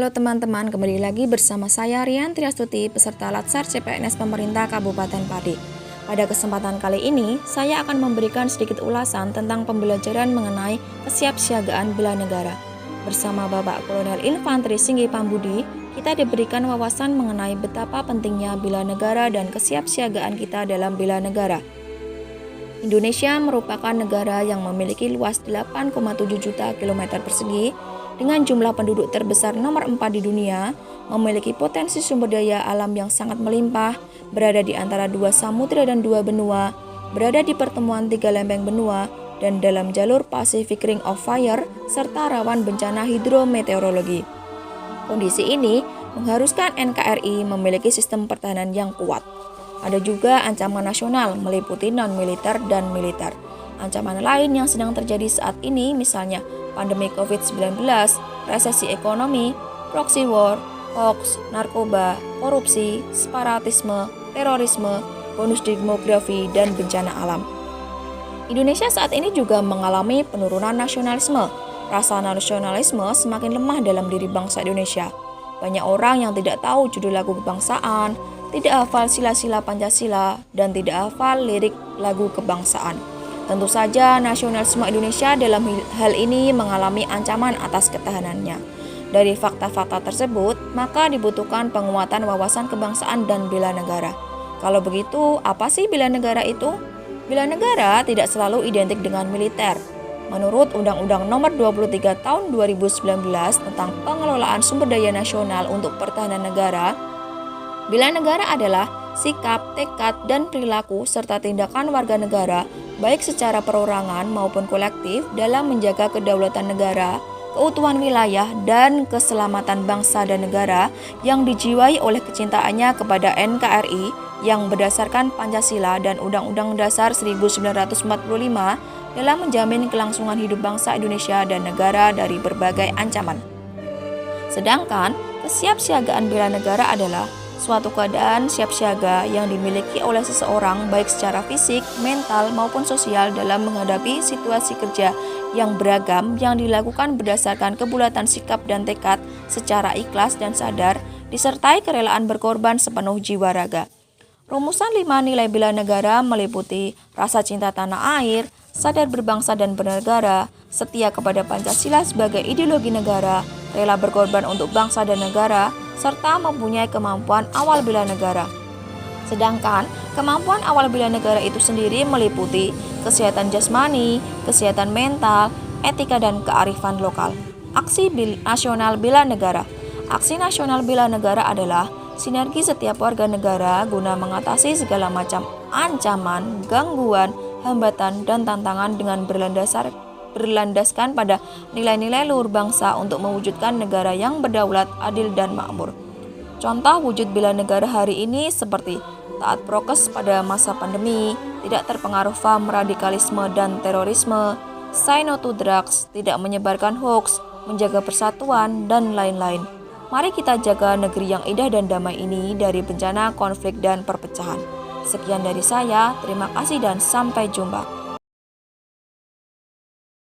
Halo teman-teman, kembali lagi bersama saya Rian Triastuti, peserta Latsar CPNS Pemerintah Kabupaten Pati. Pada kesempatan kali ini, saya akan memberikan sedikit ulasan tentang pembelajaran mengenai kesiapsiagaan bela negara. Bersama Bapak Kolonel Infanteri Singgi Pambudi, kita diberikan wawasan mengenai betapa pentingnya bela negara dan kesiapsiagaan kita dalam bela negara. Indonesia merupakan negara yang memiliki luas 8,7 juta kilometer persegi dengan jumlah penduduk terbesar nomor 4 di dunia, memiliki potensi sumber daya alam yang sangat melimpah, berada di antara 2 samudra dan 2 benua, berada di pertemuan 3 lempeng benua, dan dalam jalur Pacific Ring of Fire, serta rawan bencana hidrometeorologi. Kondisi ini mengharuskan NKRI memiliki sistem pertahanan yang kuat. Ada juga ancaman nasional meliputi non-militer dan militer. Ancaman lain yang sedang terjadi saat ini misalnya pandemi COVID-19, resesi ekonomi, proxy war, hoax, narkoba, korupsi, separatisme, terorisme, bonus demografi, dan bencana alam. Indonesia saat ini juga mengalami penurunan nasionalisme. Rasa nasionalisme semakin lemah dalam diri bangsa Indonesia. Banyak orang yang tidak tahu judul lagu kebangsaan, tidak hafal sila-sila Pancasila, dan tidak hafal lirik lagu kebangsaan. Tentu saja nasionalisme Indonesia dalam hal ini mengalami ancaman atas ketahanannya. Dari fakta-fakta tersebut, maka dibutuhkan penguatan wawasan kebangsaan dan bela negara. Kalau begitu, apa sih bela negara itu? Bela negara tidak selalu identik dengan militer. Menurut Undang-Undang Nomor 23 Tahun 2019 tentang Pengelolaan Sumber Daya Nasional untuk Pertahanan Negara, bela negara adalah sikap, tekad, dan perilaku serta tindakan warga negara baik secara perorangan maupun kolektif dalam menjaga kedaulatan negara, keutuhan wilayah, dan keselamatan bangsa dan negara yang dijiwai oleh kecintaannya kepada NKRI yang berdasarkan Pancasila dan Undang-Undang Dasar 1945 dalam menjamin kelangsungan hidup bangsa Indonesia dan negara dari berbagai ancaman. Sedangkan kesiapsiagaan bela negara adalah suatu keadaan siap siaga yang dimiliki oleh seseorang baik secara fisik, mental, maupun sosial dalam menghadapi situasi kerja yang beragam yang dilakukan berdasarkan kebulatan sikap dan tekad secara ikhlas dan sadar, disertai kerelaan berkorban sepenuh jiwa raga. Rumusan 5 nilai bela negara meliputi rasa cinta tanah air, sadar berbangsa dan bernegara, setia kepada Pancasila sebagai ideologi negara, rela berkorban untuk bangsa dan negara, serta mempunyai kemampuan awal bela negara. Sedangkan kemampuan awal bela negara itu sendiri meliputi kesehatan jasmani, kesehatan mental, etika dan kearifan lokal. Aksi nasional bela negara. Aksi nasional bela negara adalah sinergi setiap warga negara guna mengatasi segala macam ancaman, gangguan, hambatan, dan tantangan dengan berlandaskan pada nilai-nilai luhur bangsa untuk mewujudkan negara yang berdaulat, adil, dan makmur. Contoh wujud bela negara hari ini seperti taat prokes pada masa pandemi, tidak terpengaruh paham radikalisme dan terorisme, say no to drugs, tidak menyebarkan hoax, menjaga persatuan, dan lain-lain. Mari kita jaga negeri yang indah dan damai ini dari bencana, konflik, dan perpecahan. Sekian dari saya, terima kasih dan sampai jumpa.